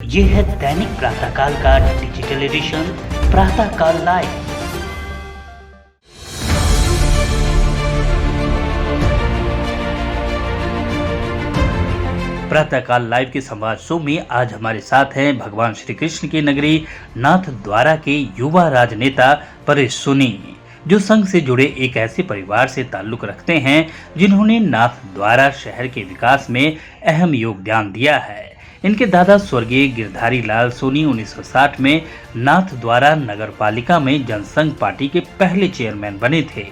ये है दैनिक प्रातःकाल का डिजिटल एडिशन प्रातःकाल लाइव। प्रातःकाल लाइव के संवाद शो में आज हमारे साथ हैं भगवान श्री कृष्ण की नगरी नाथ द्वारा के युवा राजनेता परेश सोनी, जो संघ से जुड़े एक ऐसे परिवार से ताल्लुक रखते हैं जिन्होंने नाथ द्वारा शहर के विकास में अहम योगदान दिया है। इनके दादा स्वर्गीय गिरधारी लाल सोनी 1960 में नाथ द्वारा नगर पालिका में जनसंघ पार्टी के पहले चेयरमैन बने थे।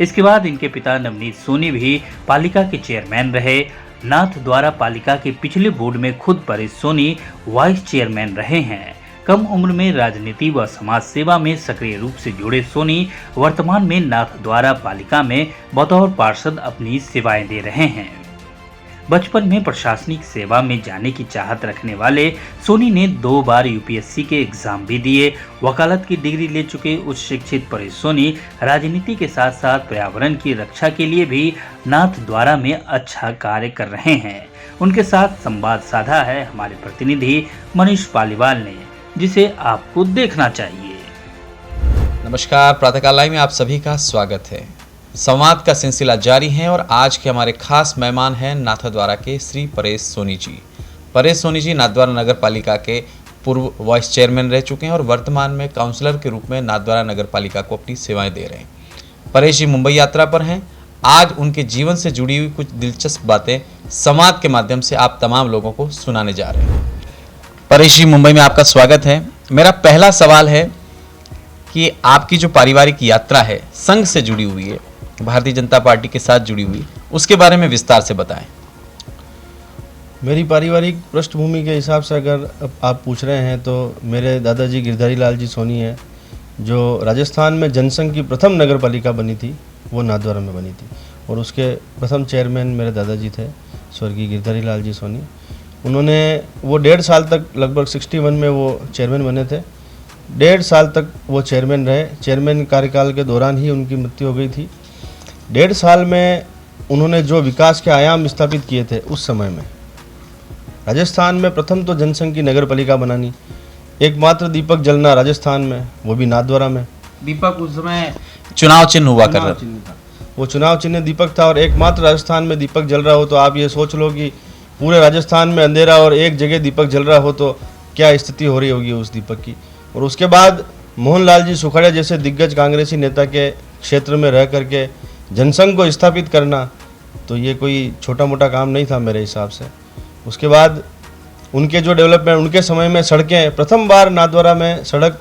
इसके बाद इनके पिता नवनीत सोनी भी पालिका के चेयरमैन रहे। नाथ द्वारा पालिका के पिछले बोर्ड में खुद परेश सोनी वाइस चेयरमैन रहे हैं। कम उम्र में राजनीति व समाज सेवा में सक्रिय रूप से जुड़े सोनी वर्तमान में नाथ द्वारा पालिका में बतौर पार्षद अपनी सेवाएं दे रहे हैं। बचपन में प्रशासनिक सेवा में जाने की चाहत रखने वाले सोनी ने 2 बार यूपीएससी के एग्जाम भी दिए। वकालत की डिग्री ले चुके उच्च शिक्षित परेश सोनी राजनीति के साथ साथ पर्यावरण की रक्षा के लिए भी नाथ द्वारा में अच्छा कार्य कर रहे हैं। उनके साथ संवाद साधा है हमारे प्रतिनिधि मनीष पालीवाल ने, जिसे आपको देखना चाहिए। नमस्कार, प्रातःकाल लाइव में आप सभी का स्वागत है। संवाद का सिलसिला जारी है और आज के हमारे खास मेहमान हैं नाथद्वारा के श्री परेश सोनी जी। परेश सोनी जी नाथद्वारा नगर पालिका के पूर्व वाइस चेयरमैन रह चुके हैं और वर्तमान में काउंसलर के रूप में नाथद्वारा नगर पालिका को अपनी सेवाएं दे रहे हैं। परेश जी मुंबई यात्रा पर हैं। आज उनके जीवन से जुड़ी हुई कुछ दिलचस्प बातें संवाद के माध्यम से आप तमाम लोगों को सुनाने जा रहे हैं। परेश जी, मुंबई में आपका स्वागत है। मेरा पहला सवाल है कि आपकी जो पारिवारिक यात्रा है संघ से जुड़ी हुई है, भारतीय जनता पार्टी के साथ जुड़ी हुई, उसके बारे में विस्तार से बताएं। मेरी पारिवारिक पृष्ठभूमि के हिसाब से अगर आप पूछ रहे हैं तो मेरे दादाजी गिरधारी लाल जी सोनी हैं, जो राजस्थान में जनसंघ की प्रथम नगर पालिका बनी थी, वो नाथद्वारा में बनी थी और उसके प्रथम चेयरमैन मेरे दादाजी थे स्वर्गीय गिरधारी लाल जी सोनी। उन्होंने वो 1.5 साल तक, लगभग 61 में वो चेयरमैन बने थे। 1.5 साल तक वो चेयरमैन रहे। चेयरमैन कार्यकाल के दौरान ही उनकी मृत्यु हो गई थी। 1.5 साल में उन्होंने जो विकास के आयाम स्थापित किए थे उस समय में, राजस्थान में प्रथम तो जनसंघ की नगर पालिका बनानी, एकमात्र दीपक जलना राजस्थान में, वो भी नाथद्वारा में। दीपक उस समय चुनाव चिन्ह हुआ कर रहा था, वो चुनाव चिन्ह दीपक था और एकमात्र राजस्थान में दीपक जल रहा हो तो आप ये सोच लो कि पूरे राजस्थान में अंधेरा और एक जगह दीपक जल रहा हो तो क्या स्थिति हो रही होगी उस दीपक की। और उसके बाद मोहनलाल जी सुखाड़िया जैसे दिग्गज कांग्रेसी नेता के क्षेत्र में रह करके जनसंघ को स्थापित करना, तो ये कोई छोटा मोटा काम नहीं था मेरे हिसाब से। उसके बाद उनके जो डेवलपमेंट, उनके समय में सड़कें, प्रथम बार नाथद्वारा में सड़क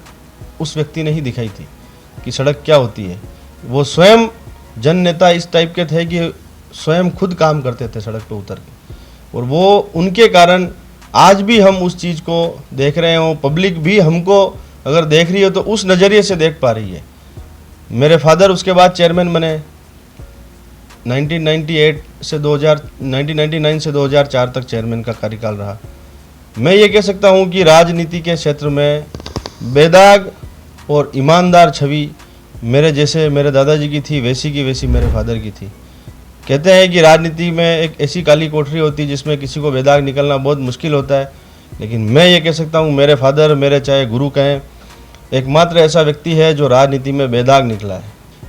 उस व्यक्ति ने ही दिखाई थी कि सड़क क्या होती है। वो स्वयं जन नेता इस टाइप के थे कि स्वयं खुद काम करते थे सड़क पर उतर के, और वो उनके कारण आज भी हम उस चीज़ को देख रहे हो। पब्लिक भी हमको अगर देख रही हो तो उस नज़रिए से देख पा रही है। मेरे फादर उसके बाद चेयरमैन बने 1999 से 2004 तक चेयरमैन का कार्यकाल रहा। मैं ये कह सकता हूँ कि राजनीति के क्षेत्र में बेदाग और ईमानदार छवि मेरे जैसे मेरे दादाजी की थी, वैसी की वैसी मेरे फादर की थी। कहते हैं कि राजनीति में एक ऐसी काली कोठरी होती है जिसमें किसी को बेदाग निकलना बहुत मुश्किल होता है, लेकिन मैं ये कह सकता हूँ मेरे फादर, मेरे चाहे गुरु कहें, एकमात्र ऐसा व्यक्ति है जो राजनीति में बेदाग निकला है।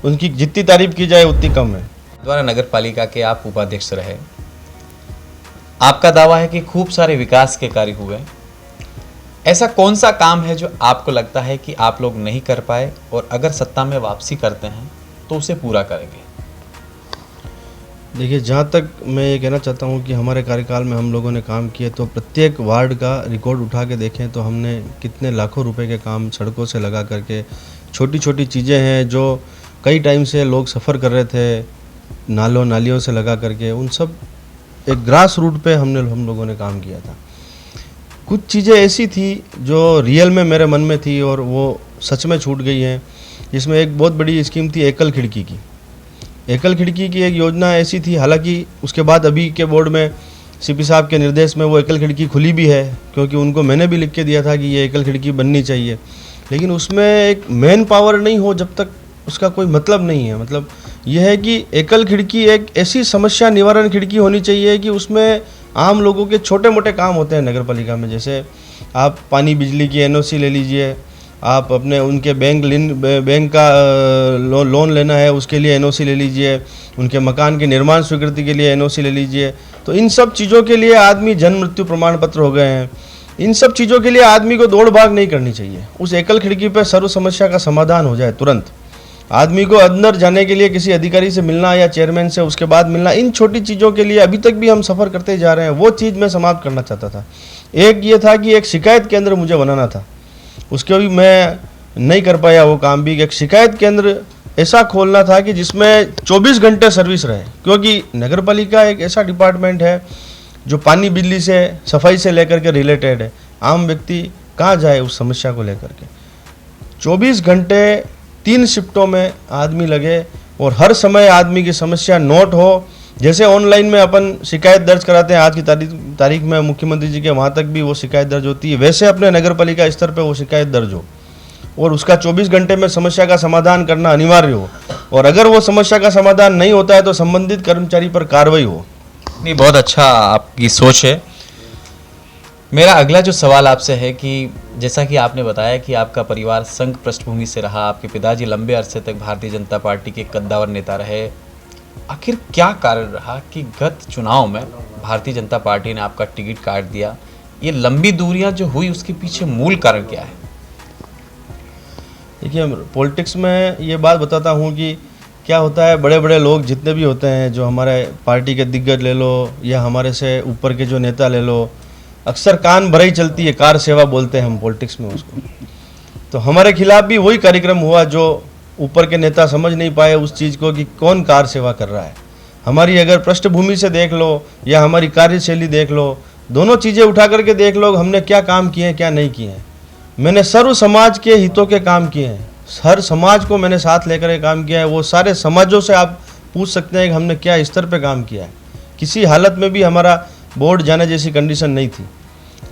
उनकी जितनी तारीफ की जाए उतनी कम है। द्वारा नगर पालिका के आप उपाध्यक्ष रहे। आपका दावा है कि खूब सारे विकास के कार्य हुए। ऐसा कौन सा काम है जो आपको लगता है कि आप लोग नहीं कर पाए और अगर सत्ता में वापसी करते हैं तो उसे पूरा करेंगे? देखिए, जहाँ तक मैं ये कहना चाहता हूँ कि हमारे कार्यकाल में हम लोगों ने काम किए, तो प्रत्येक वार्ड का रिकॉर्ड उठा के देखें तो हमने कितने लाखों रुपए के काम सड़कों से लगा करके, छोटी छोटी चीज़ें हैं जो कई टाइम से लोग सफ़र कर रहे थे, नालियों से लगा करके, उन सब एक ग्रास रूट पे हम लोगों ने काम किया था। कुछ चीज़ें ऐसी थी जो रियल में मेरे मन में थी और वो सच में छूट गई हैं, जिसमें एक बहुत बड़ी स्कीम थी एकल खिड़की की। एकल खिड़की की एक योजना ऐसी थी, हालांकि उसके बाद अभी के बोर्ड में सीपी साहब के निर्देश में वो एकल खिड़की खुली भी है, क्योंकि उनको मैंने भी लिख के दिया था कि ये एकल खिड़की बननी चाहिए, लेकिन उसमें एक मैन पावर नहीं हो जब तक उसका कोई मतलब नहीं है। मतलब यह है कि एकल खिड़की एक ऐसी समस्या निवारण खिड़की होनी चाहिए कि उसमें आम लोगों के छोटे मोटे काम होते हैं नगर पालिका में, जैसे आप पानी बिजली की एनओसी ले लीजिए, आप अपने उनके बैंक का लोन लेना है उसके लिए एनओसी ले लीजिए, उनके मकान के निर्माण स्वीकृति के लिए एनओसी ले लीजिए। तो इन सब चीज़ों के लिए आदमी जन्म मृत्यु प्रमाण पत्र हो गए हैं, इन सब चीज़ों के लिए आदमी को दौड़ भाग नहीं करनी चाहिए। उस एकल खिड़की पर सर्व समस्या का समाधान हो जाए तुरंत। आदमी को अंदर जाने के लिए किसी अधिकारी से मिलना या चेयरमैन से उसके बाद मिलना, इन छोटी चीज़ों के लिए अभी तक भी हम सफ़र करते जा रहे हैं। वो चीज़ मैं समाप्त करना चाहता था। एक ये था कि एक शिकायत केंद्र मुझे बनाना था, उसके भी मैं नहीं कर पाया वो काम भी। एक शिकायत केंद्र ऐसा खोलना था कि जिसमें 24 घंटे सर्विस रहे, क्योंकि नगर पालिका एक ऐसा डिपार्टमेंट है जो पानी बिजली से सफाई से लेकर के रिलेटेड है। आम व्यक्ति कहाँ जाए उस समस्या को लेकर के। 24 घंटे 3 शिफ्टों में आदमी लगे और हर समय आदमी की समस्या नोट हो। जैसे ऑनलाइन में अपन शिकायत दर्ज कराते हैं आज की तारीख में मुख्यमंत्री जी के वहाँ तक भी वो शिकायत दर्ज होती है, वैसे अपने नगर पालिका स्तर पे वो शिकायत दर्ज हो और उसका 24 घंटे में समस्या का समाधान करना अनिवार्य हो। और अगर वो समस्या का समाधान नहीं होता है तो संबंधित कर्मचारी पर कार्रवाई हो। नहीं, बहुत अच्छा आपकी सोच है। मेरा अगला जो सवाल आपसे है कि जैसा कि आपने बताया कि आपका परिवार संघ पृष्ठभूमि से रहा, आपके पिताजी लंबे अरसे तक भारतीय जनता पार्टी के कद्दावर नेता रहे, आखिर क्या कारण रहा कि गत चुनाव में भारतीय जनता पार्टी ने आपका टिकट काट दिया? ये लंबी दूरियां जो हुई उसके पीछे मूल कारण क्या है? देखिए, पॉलिटिक्स में ये बात बताता हूँ कि क्या होता है, बड़े बड़े लोग जितने भी होते हैं, जो हमारे पार्टी के दिग्गज ले लो या हमारे से ऊपर के जो नेता ले लो, अक्सर कान भराई चलती है, कार सेवा बोलते हैं हम पॉलिटिक्स में उसको। तो हमारे खिलाफ भी वही कार्यक्रम हुआ जो ऊपर के नेता समझ नहीं पाए उस चीज़ को कि कौन कार सेवा कर रहा है। हमारी अगर पृष्ठभूमि से देख लो या हमारी कार्यशैली देख लो, दोनों चीज़ें उठा करके देख लो, हमने क्या काम किए हैं क्या नहीं किए हैं। मैंने सर्व समाज के हितों के काम किए हैं, हर समाज को मैंने साथ लेकर के काम किया है। वो सारे समाजों से आप पूछ सकते हैं कि हमने क्या स्तर पे काम किया है। किसी हालत में भी हमारा बोर्ड जाने जैसी कंडीशन नहीं थी,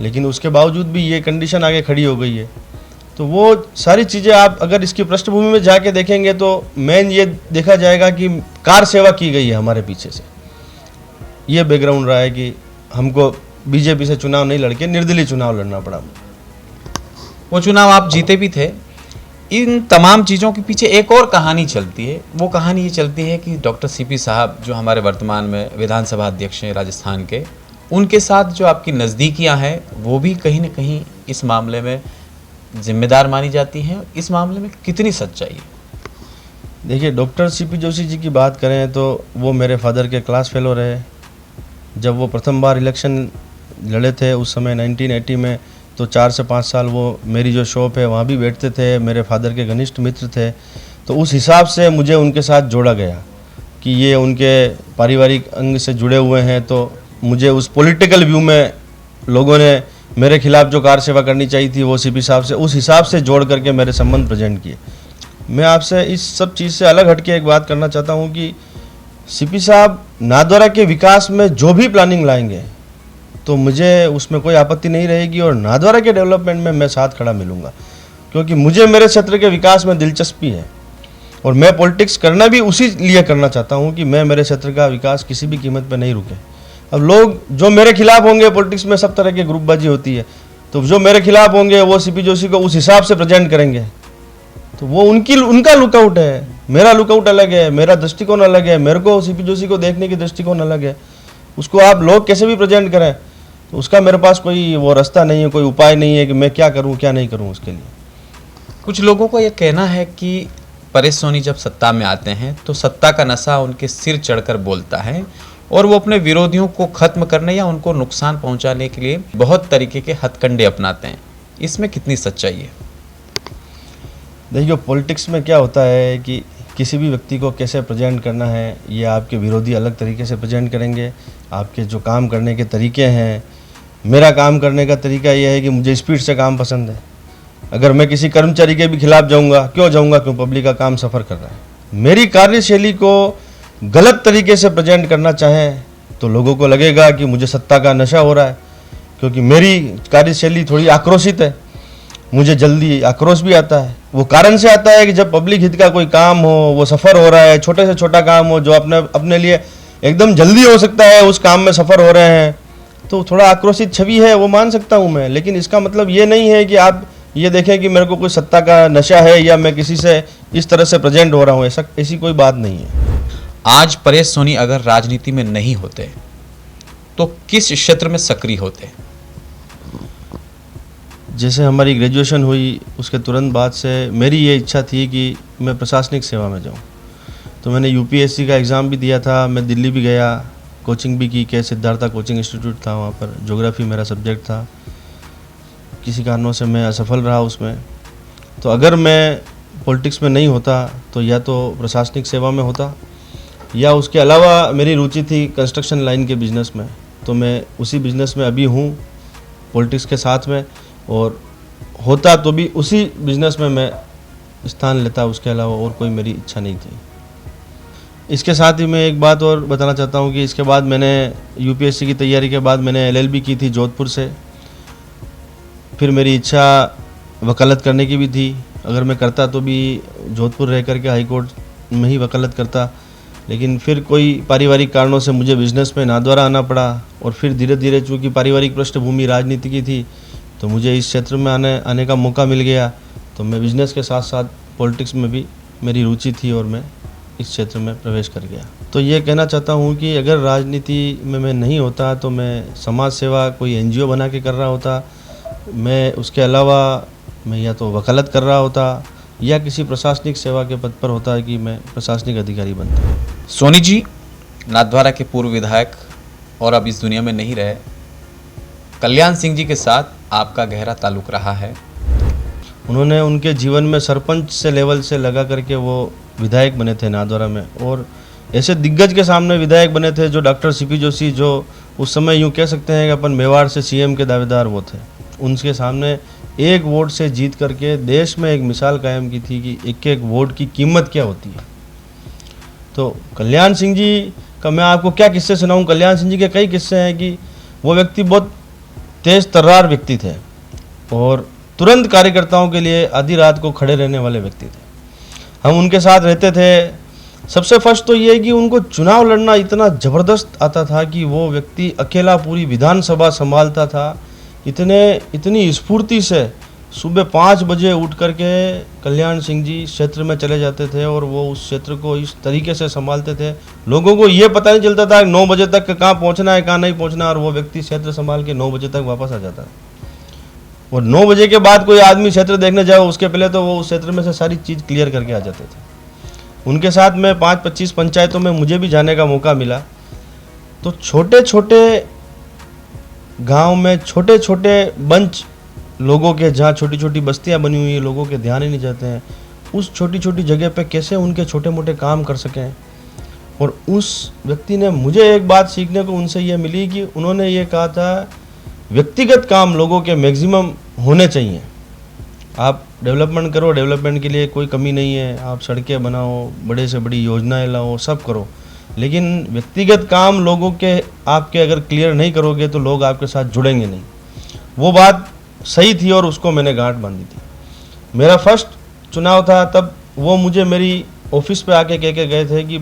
लेकिन उसके बावजूद भी ये कंडीशन आगे खड़ी हो गई है। तो वो सारी चीज़ें आप अगर इसकी पृष्ठभूमि में जाके देखेंगे तो मेन ये देखा जाएगा कि कार सेवा की गई है हमारे पीछे से। ये बैकग्राउंड रहा है कि हमको बीजेपी से चुनाव नहीं लड़के निर्दलीय चुनाव लड़ना पड़ा। वो चुनाव आप जीते भी थे। इन तमाम चीज़ों के पीछे एक और कहानी चलती है। वो कहानी ये चलती है कि डॉक्टर सीपी साहब जो हमारे वर्तमान में विधानसभा अध्यक्ष हैं राजस्थान के, उनके साथ जो आपकी नज़दीकियां हैं वो भी कहीं ना कहीं इस मामले में जिम्मेदार मानी जाती हैं। इस मामले में कितनी सच्चाई है? देखिए, डॉक्टर सीपी जोशी जी की बात करें तो वो मेरे फादर के क्लास फेलो रहे। जब वो प्रथम बार इलेक्शन लड़े थे उस समय 1980 में, तो 4 से 5 साल वो मेरी जो शॉप है वहाँ भी बैठते थे, मेरे फादर के घनिष्ठ मित्र थे। तो उस हिसाब से मुझे उनके साथ जोड़ा गया कि ये उनके पारिवारिक अंग से जुड़े हुए हैं। तो मुझे उस पॉलिटिकल व्यू में लोगों ने मेरे खिलाफ जो कार सेवा करनी चाहिए थी वो सीपी साहब से उस हिसाब से जोड़ करके मेरे संबंध प्रेजेंट किए। मैं आपसे इस सब चीज़ से अलग हटके एक बात करना चाहता हूँ कि सीपी साहब नाथद्वारा के विकास में जो भी प्लानिंग लाएंगे तो मुझे उसमें कोई आपत्ति नहीं रहेगी और नाथद्वारा के डेवलपमेंट में मैं साथ खड़ा मिलूँगा, क्योंकि मुझे मेरे क्षेत्र के विकास में दिलचस्पी है और मैं पॉलिटिक्स करना भी उसी लिए करना चाहता हूँ कि मैं मेरे क्षेत्र का विकास किसी भी कीमत पर नहीं रुके। अब लोग जो मेरे खिलाफ होंगे, पॉलिटिक्स में सब तरह की ग्रुपबाजी होती है, तो जो मेरे खिलाफ होंगे वो सीपी जोशी को उस हिसाब से प्रेजेंट करेंगे। तो वो उनका लुकआउट है, मेरा लुकआउट अलग है, मेरा दृष्टिकोण अलग है, मेरे को सीपी जोशी को देखने की दृष्टिकोण अलग है। उसको आप लोग कैसे भी प्रेजेंट करें तो उसका मेरे पास कोई वो रास्ता नहीं है, कोई उपाय नहीं है कि मैं क्या करूं क्या नहीं करूं उसके लिए। कुछ लोगों को ये कहना है कि परेश सोनी जब सत्ता में आते हैं तो सत्ता का नशा उनके सिर चढ़कर बोलता है और वो अपने विरोधियों को खत्म करने या उनको नुकसान पहुंचाने के लिए बहुत तरीके के हथकंडे अपनाते हैं। इसमें कितनी सच्चाई है? देखिए, पॉलिटिक्स में क्या होता है कि किसी भी व्यक्ति को कैसे प्रेजेंट करना है, ये आपके विरोधी अलग तरीके से प्रेजेंट करेंगे। आपके जो काम करने के तरीके हैं, मेरा काम करने का तरीका यह है कि मुझे स्पीड से काम पसंद है। अगर मैं किसी कर्मचारी के भी खिलाफ जाऊंगा, क्यों जाऊंगा? क्यों? पब्लिक का काम सफ़र कर रहा है। मेरी कार्यशैली को गलत तरीके से प्रेजेंट करना चाहें तो लोगों को लगेगा कि मुझे सत्ता का नशा हो रहा है, क्योंकि मेरी कार्यशैली थोड़ी आक्रोशित है, मुझे जल्दी आक्रोश भी आता है। वो कारण से आता है कि जब पब्लिक हित का कोई काम हो, वो सफ़र हो रहा है, छोटे से छोटा काम हो जो अपने लिए एकदम जल्दी हो सकता है, उस काम में सफ़र हो रहे हैं, तो थोड़ा आक्रोशित छवि है वो मान सकता हूँ मैं, लेकिन इसका मतलब ये नहीं है कि आप ये देखें कि मेरे को कोई सत्ता का नशा है या मैं किसी से इस तरह से प्रेजेंट हो रहा हूँ, ऐसी कोई बात नहीं है। आज परेश सोनी अगर राजनीति में नहीं होते तो किस क्षेत्र में सक्रिय होते? जैसे हमारी ग्रेजुएशन हुई उसके तुरंत बाद से मेरी ये इच्छा थी कि मैं प्रशासनिक सेवा में जाऊं, तो मैंने यूपीएससी का एग्ज़ाम भी दिया था, मैं दिल्ली भी गया, कोचिंग भी की, के सिद्धार्था कोचिंग इंस्टीट्यूट था, वहाँ पर ज्योग्राफी मेरा सब्जेक्ट था। किसी कारणों से मैं असफल रहा उसमें। तो अगर मैं पॉलिटिक्स में नहीं होता तो या तो प्रशासनिक सेवा में होता, या उसके अलावा मेरी रुचि थी कंस्ट्रक्शन लाइन के बिज़नेस में, तो मैं उसी बिज़नेस में अभी हूँ पॉलिटिक्स के साथ में, और होता तो भी उसी बिज़नेस में मैं स्थान लेता, उसके अलावा और कोई मेरी इच्छा नहीं थी। इसके साथ ही मैं एक बात और बताना चाहता हूँ कि इसके बाद मैंने यूपीएससी की तैयारी के बाद मैंने एलएलबी की थी जोधपुर से। फिर मेरी इच्छा वकालत करने की भी थी, अगर मैं करता तो भी जोधपुर रह करके हाई कोर्ट में ही वकालत करता, लेकिन फिर कोई पारिवारिक कारणों से मुझे बिज़नेस में नाथद्वारा आना पड़ा, और फिर धीरे धीरे चूँकि पारिवारिक पृष्ठभूमि राजनीति की थी तो मुझे इस क्षेत्र में आने का मौका मिल गया। तो मैं बिज़नेस के साथ साथ पॉलिटिक्स में भी मेरी रुचि थी और मैं इस क्षेत्र में प्रवेश कर गया। तो ये कहना चाहता हूँ कि अगर राजनीति में मैं नहीं होता तो मैं समाज सेवा कोई एनजीओ बना के कर रहा होता, मैं उसके अलावा मैं या तो वकालत कर रहा होता या किसी प्रशासनिक सेवा के पद पर होता कि मैं प्रशासनिक अधिकारी बनता। सोनी जी नाथद्वारा के पूर्व विधायक और अब इस दुनिया में नहीं रहे कल्याण सिंह जी के साथ आपका गहरा ताल्लुक रहा है। उन्होंने उनके जीवन में सरपंच से लेवल से लगा करके वो विधायक बने थे नाथद्वारा में, और ऐसे दिग्गज के सामने विधायक बने थे जो डॉक्टर सीपी जोशी, जो उस समय यूँ कह सकते हैं कि अपन मेवाड़ से सीएम के दावेदार वो थे, उनके सामने एक वोट से जीत करके देश में एक मिसाल कायम की थी कि एक एक वोट की कीमत क्या होती है। तो कल्याण सिंह जी का मैं आपको क्या किस्से सुनाऊं। कल्याण सिंह जी के कई किस्से हैं कि वो व्यक्ति बहुत तेज तर्रार व्यक्ति थे और तुरंत कार्यकर्ताओं के लिए आधी रात को खड़े रहने वाले व्यक्ति थे। हम उनके साथ रहते थे। सबसे फर्स्ट तो ये कि उनको चुनाव लड़ना इतना ज़बरदस्त आता था कि वो व्यक्ति अकेला पूरी विधानसभा संभालता था। इतनी स्फूर्ति से सुबह 5 बजे उठ करके कल्याण सिंह जी क्षेत्र में चले जाते थे और वो उस क्षेत्र को इस तरीके से संभालते थे, लोगों को ये पता नहीं चलता था 9 बजे तक कहाँ पहुँचना है कहाँ नहीं पहुँचना, और वो व्यक्ति क्षेत्र संभाल के 9 बजे तक वापस आ जाता है। और 9 बजे के बाद कोई आदमी क्षेत्र देखने जाए उसके पहले तो वो उस क्षेत्र में से सारी चीज़ क्लियर करके आ जाते थे। उनके साथ में 5-25 पंचायतों में मुझे भी जाने का मौका मिला। तो छोटे छोटे गांव में छोटे छोटे बंच लोगों के, जहाँ छोटी छोटी बस्तियां बनी हुई है, लोगों के ध्यान ही नहीं जाते हैं, उस छोटी छोटी जगह पे कैसे उनके छोटे मोटे काम कर सकें। और उस व्यक्ति ने मुझे एक बात सीखने को उनसे ये मिली कि उन्होंने ये कहा था व्यक्तिगत काम लोगों के मैक्सिमम होने चाहिए। आप डेवलपमेंट करो, डेवलपमेंट के लिए कोई कमी नहीं है, आप सड़कें बनाओ, बड़े से बड़ी योजनाएं लाओ, सब करो, लेकिन व्यक्तिगत काम लोगों के आपके अगर क्लियर नहीं करोगे तो लोग आपके साथ जुड़ेंगे नहीं। वो बात सही थी और उसको मैंने गांठ बांधी थी। मेरा फर्स्ट चुनाव था तब वो मुझे मेरी ऑफिस पे आके कह के गए थे कि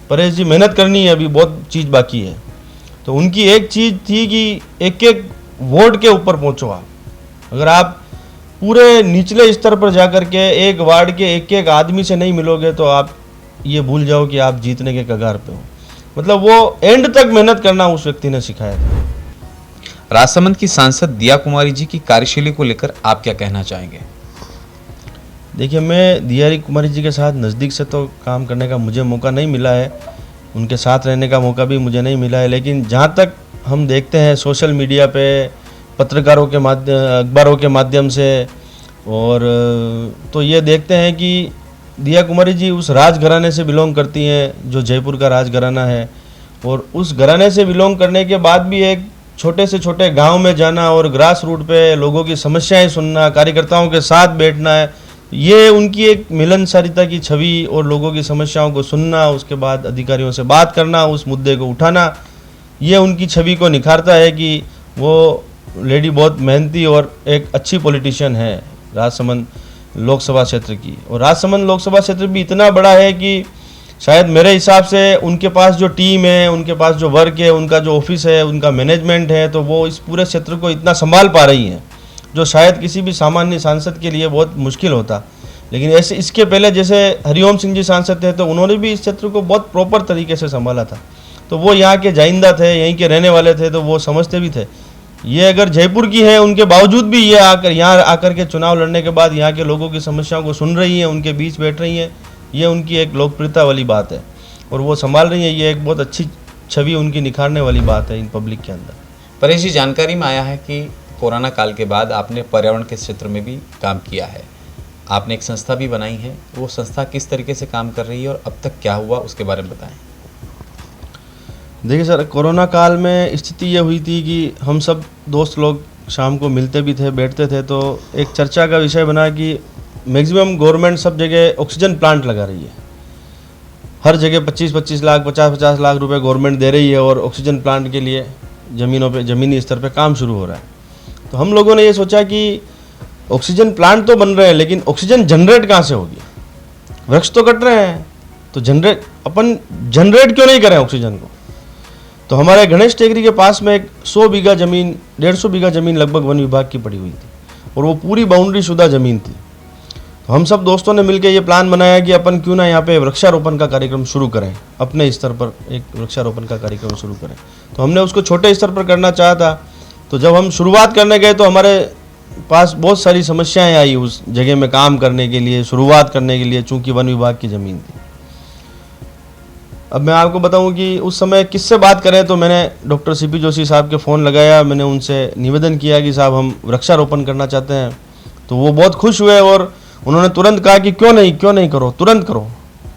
परेश जी मेहनत करनी है, अभी बहुत चीज़ बाकी है। तो उनकी एक चीज़ थी कि एक एक वार्ड के ऊपर पहुंचो आप। अगर आप पूरे निचले स्तर पर जाकर के एक वार्ड के एक एक आदमी से नहीं मिलोगे तो आप ये भूल जाओ कि आप जीतने के कगार पे हो। मतलब वो एंड तक मेहनत करना उस व्यक्ति ने सिखाया था। राजसमंद की सांसद दिया कुमारी जी की कार्यशैली को लेकर आप क्या कहना चाहेंगे? देखिए, मैं दिया कुमारी जी के साथ नज़दीक से तो काम करने का मुझे मौका नहीं मिला है, उनके साथ रहने का मौका भी मुझे नहीं मिला है, लेकिन जहाँ तक हम देखते हैं सोशल मीडिया पे, पत्रकारों के माध्यम, अखबारों के माध्यम से, और तो ये देखते हैं कि दिया कुमारी जी उस राजघराने से बिलोंग करती हैं जो जयपुर का राजघराना है, और उस घराने से बिलोंग करने के बाद भी एक छोटे से छोटे गांव में जाना और ग्रास रूट पे लोगों की समस्याएं सुनना, कार्यकर्ताओं के साथ बैठना है, ये उनकी एक मिलनसारिता की छवि और लोगों की समस्याओं को सुनना, उसके बाद अधिकारियों से बात करना, उस मुद्दे को उठाना, ये उनकी छवि को निखारता है कि वो लेडी बहुत मेहनती और एक अच्छी पॉलिटिशियन है राजसमंद लोकसभा क्षेत्र की। और राजसमंद लोकसभा क्षेत्र भी इतना बड़ा है कि शायद मेरे हिसाब से उनके पास जो टीम है, उनके पास जो वर्क है, उनका जो ऑफिस है, उनका मैनेजमेंट है, तो वो इस पूरे क्षेत्र को इतना संभाल पा रही हैं जो शायद किसी भी सामान्य सांसद के लिए बहुत मुश्किल होता। लेकिन ऐसे इसके पहले जैसे हरिओम सिंह जी सांसद थे, तो उन्होंने भी इस क्षेत्र को बहुत प्रॉपर तरीके से संभाला था। तो वो यहाँ के जाइंदा थे, यहीं के रहने वाले थे, तो वो समझते भी थे। ये अगर जयपुर की है, उनके बावजूद भी ये यहाँ आकर के चुनाव लड़ने के बाद यहाँ के लोगों की समस्याओं को सुन रही हैं, उनके बीच बैठ रही हैं। ये उनकी एक लोकप्रियता वाली बात है और वो संभाल रही है। ये एक बहुत अच्छी छवि उनकी निखारने वाली बात है इन पब्लिक के अंदर। परेश जी, जानकारी में आया है कि कोरोना काल के बाद आपने पर्यावरण के क्षेत्र में भी काम किया है। आपने एक संस्था भी बनाई है, वो संस्था किस तरीके से काम कर रही है और अब तक क्या हुआ उसके बारे में बताएं। देखिए सर, कोरोना काल में स्थिति ये हुई थी कि हम सब दोस्त लोग शाम को मिलते भी थे, बैठते थे, तो एक चर्चा का विषय बना कि मैक्सिमम गवर्नमेंट सब जगह ऑक्सीजन प्लांट लगा रही है। हर जगह 25-25 लाख 50-50 लाख रुपए गवर्नमेंट दे रही है और ऑक्सीजन प्लांट के लिए ज़मीनी स्तर पे काम शुरू हो रहा है। तो हम लोगों ने ये सोचा कि ऑक्सीजन प्लांट तो बन रहे हैं, लेकिन ऑक्सीजन जनरेट कहाँ से होगी? वृक्ष तो कट रहे हैं, तो अपन जनरेट क्यों नहीं करें ऑक्सीजन को? तो हमारे गणेश टेकरी के पास में एक 100 बीघा ज़मीन, 150 बीघा ज़मीन लगभग वन विभाग की पड़ी हुई थी और वो पूरी बाउंड्री शुदा ज़मीन थी। तो हम सब दोस्तों ने मिलकर ये प्लान बनाया कि अपन क्यों ना यहाँ पे वृक्षारोपण का कार्यक्रम शुरू करें, अपने स्तर पर एक वृक्षारोपण का कार्यक्रम शुरू करें। तो हमने उसको छोटे स्तर पर करना चाहा था। तो जब हम शुरुआत करने गए तो हमारे पास बहुत सारी समस्याएं आई उस जगह में काम करने के लिए, शुरुआत करने के लिए, चूँकि वन विभाग की ज़मीन थी। अब मैं आपको बताऊं कि उस समय किससे बात करें, तो मैंने डॉक्टर सीपी जोशी साहब के फ़ोन लगाया। मैंने उनसे निवेदन किया कि साहब हम वृक्षारोपण करना चाहते हैं। तो वो बहुत खुश हुए और उन्होंने तुरंत कहा कि क्यों नहीं करो, तुरंत करो,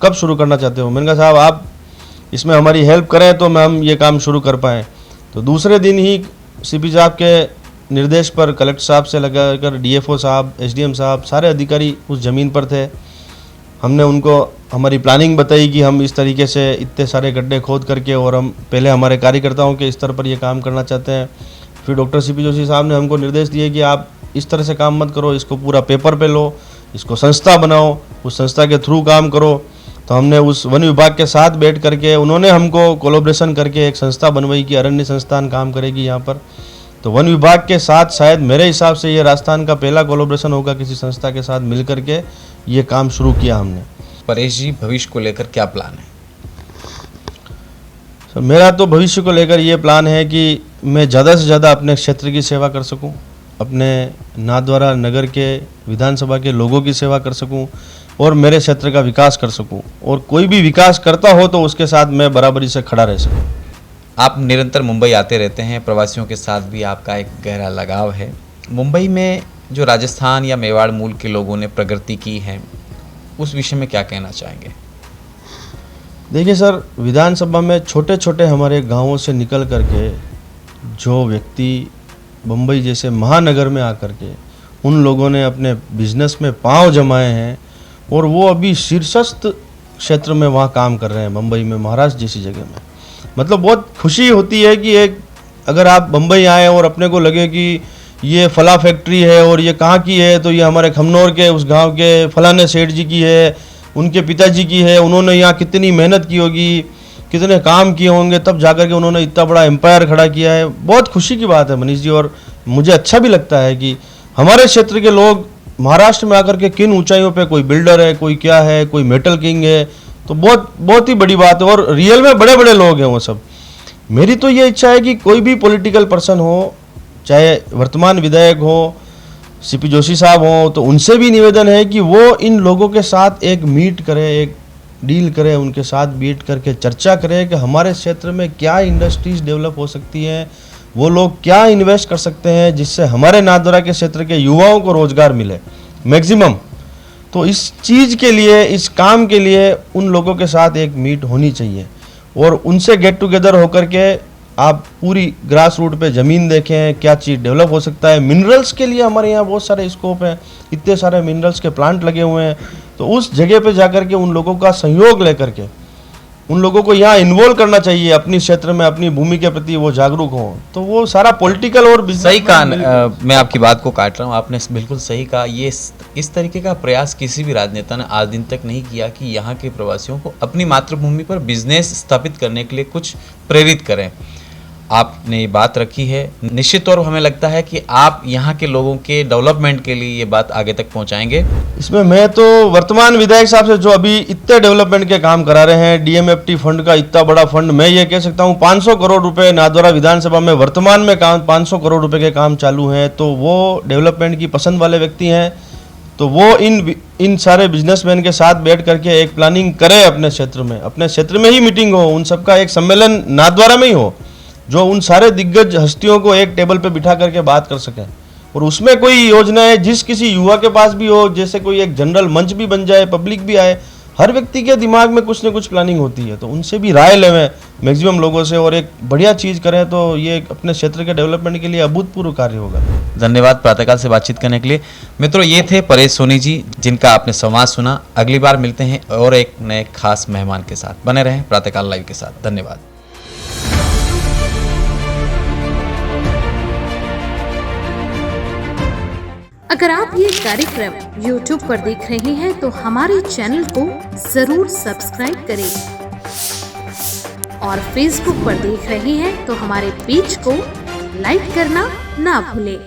कब शुरू करना चाहते हो? मैंने कहा साहब आप इसमें हमारी हेल्प करें तो हम ये काम शुरू कर पाएँ। तो दूसरे दिन ही सीपी साहब के निर्देश पर कलेक्टर साहब से लगाकर डीएफओ साहब, एसडीएम साहब, सारे अधिकारी उस ज़मीन पर थे। हमने उनको हमारी प्लानिंग बताई कि हम इस तरीके से इतने सारे गड्ढे खोद करके और हम पहले हमारे कार्यकर्ताओं के स्तर पर ये काम करना चाहते हैं। फिर डॉक्टर सीपी जोशी साहब ने हमको निर्देश दिए कि आप इस तरह से काम मत करो, इसको पूरा पेपर पे लो, इसको संस्था बनाओ, उस संस्था के थ्रू काम करो। तो हमने उस वन विभाग के साथ बैठ करके, उन्होंने हमको कोलैबोरेशन करके एक संस्था बनवाई कि अरण्य संस्थान काम करेगी यहाँ पर। तो वन विभाग के साथ शायद मेरे हिसाब से ये राजस्थान का पहला कोलैबोरेशन होगा किसी संस्था के साथ मिल करके ये काम शुरू किया हमने। परेश जी, भविष्य को लेकर क्या प्लान है? सर, मेरा तो भविष्य को लेकर ये प्लान है कि मैं ज़्यादा से ज़्यादा अपने क्षेत्र की सेवा कर सकूं, अपने नाथद्वारा नगर के विधानसभा के लोगों की सेवा कर सकूं और मेरे क्षेत्र का विकास कर सकूं, और कोई भी विकास करता हो तो उसके साथ मैं बराबरी से खड़ा रह सकूं। आप निरंतर मुंबई आते रहते हैं, प्रवासियों के साथ भी आपका एक गहरा लगाव है। मुंबई में जो राजस्थान या मेवाड़ मूल के लोगों ने प्रगति की है, उस विषय में क्या कहना चाहेंगे? देखिए सर, विधानसभा में छोटे छोटे हमारे गांवों से निकल करके जो व्यक्ति मुंबई जैसे महानगर में आकर के उन लोगों ने अपने बिजनेस में पांव जमाए हैं और वो अभी शीर्षस्थ क्षेत्र में वहाँ काम कर रहे हैं, मुंबई में, महाराष्ट्र जैसी जगह में। मतलब बहुत खुशी होती है कि एक अगर आप मुंबई आए और अपने को लगे कि ये फला फैक्ट्री है और ये कहाँ की है, तो ये हमारे खमनौर के उस गांव के फलाने सेठ जी की है, उनके पिताजी की है, उन्होंने यहाँ कितनी मेहनत की होगी, कितने काम किए होंगे, तब जाकर के उन्होंने इतना बड़ा एम्पायर खड़ा किया है। बहुत खुशी की बात है मनीष जी, और मुझे अच्छा भी लगता है कि हमारे क्षेत्र के लोग महाराष्ट्र में आकर के किन ऊंचाइयों पे, कोई बिल्डर है, कोई क्या है, कोई मेटल किंग है, तो बहुत ही बड़ी बात है और रियल में बड़े बड़े लोग हैं वो सब। मेरी तो ये इच्छा है कि कोई भी पॉलिटिकल पर्सन हो, चाहे वर्तमान विधायक हो, सीपी जोशी साहब हो, तो उनसे भी निवेदन है कि वो इन लोगों के साथ एक मीट करे, एक डील करे, उनके साथ बैठ करके चर्चा करे कि हमारे क्षेत्र में क्या इंडस्ट्रीज डेवलप हो सकती हैं, वो लोग क्या इन्वेस्ट कर सकते हैं जिससे हमारे नाथद्वारा के क्षेत्र के युवाओं को रोजगार मिले मैक्सिमम। तो इस चीज़ के लिए, इस काम के लिए उन लोगों के साथ एक मीट होनी चाहिए और उनसे गेट टुगेदर होकर के आप पूरी ग्रास रूट पे ज़मीन देखें, क्या चीज़ डेवलप हो सकता है। मिनरल्स के लिए हमारे यहाँ बहुत सारे स्कोप हैं, इतने सारे मिनरल्स के प्लांट लगे हुए हैं, तो उस जगह पे जाकर के उन लोगों का सहयोग लेकर के उन लोगों को यहाँ इन्वॉल्व करना चाहिए, अपनी क्षेत्र में अपनी भूमि के प्रति वो जागरूक हों। तो वो सारा पॉलिटिकल और business सही कहा। में मैं आपकी बात को काट रहा हूँ, आपने बिल्कुल सही कहा। ये इस तरीके का प्रयास किसी भी राजनेता ने आज दिन तक नहीं किया कि यहाँ के प्रवासियों को अपनी मातृभूमि पर बिजनेस स्थापित करने के लिए कुछ प्रेरित करें। आपने ये बात रखी है, निश्चित तौर पर हमें लगता है कि आप यहाँ के लोगों के डेवलपमेंट के लिए ये बात आगे तक पहुँचाएंगे। इसमें मैं तो वर्तमान विधायक साहब से जो अभी इतने डेवलपमेंट के काम करा रहे हैं, डीएमएफटी फंड का इतना बड़ा फंड, मैं ये कह सकता हूँ 500 करोड़ रुपए नाथद्वारा विधानसभा में वर्तमान में काम 500 करोड़ रुपए के काम चालू हैं। तो वो डेवलपमेंट की पसंद वाले व्यक्ति हैं, तो वो इन सारे बिजनेसमैन के साथ बैठ करके एक प्लानिंग करें अपने क्षेत्र में ही मीटिंग हो, उन सबका एक सम्मेलन नाथद्वारा में ही हो, जो उन सारे दिग्गज हस्तियों को एक टेबल पे बिठा करके बात कर सकें। और उसमें कोई योजना है जिस किसी युवा के पास भी हो, जैसे कोई एक जनरल मंच भी बन जाए, पब्लिक भी आए, हर व्यक्ति के दिमाग में कुछ न कुछ प्लानिंग होती है, तो उनसे भी राय लेवें मैक्सिमम लोगों से और एक बढ़िया चीज़ करें, तो ये अपने क्षेत्र के डेवलपमेंट के लिए अभूतपूर्व कार्य होगा। धन्यवाद प्रातःकाल से बातचीत करने के लिए। मित्रों, ये थे परेश सोनी जी, जिनका आपने संवाद सुना। अगली बार मिलते हैं और एक नए खास मेहमान के साथ। बने रहें प्रातःकाल लाइव के साथ। धन्यवाद। अगर आप ये कार्यक्रम YouTube पर देख रहे हैं तो हमारे चैनल को जरूर सब्सक्राइब करें और Facebook पर देख रहे हैं तो हमारे पेज को लाइक करना ना भूलें।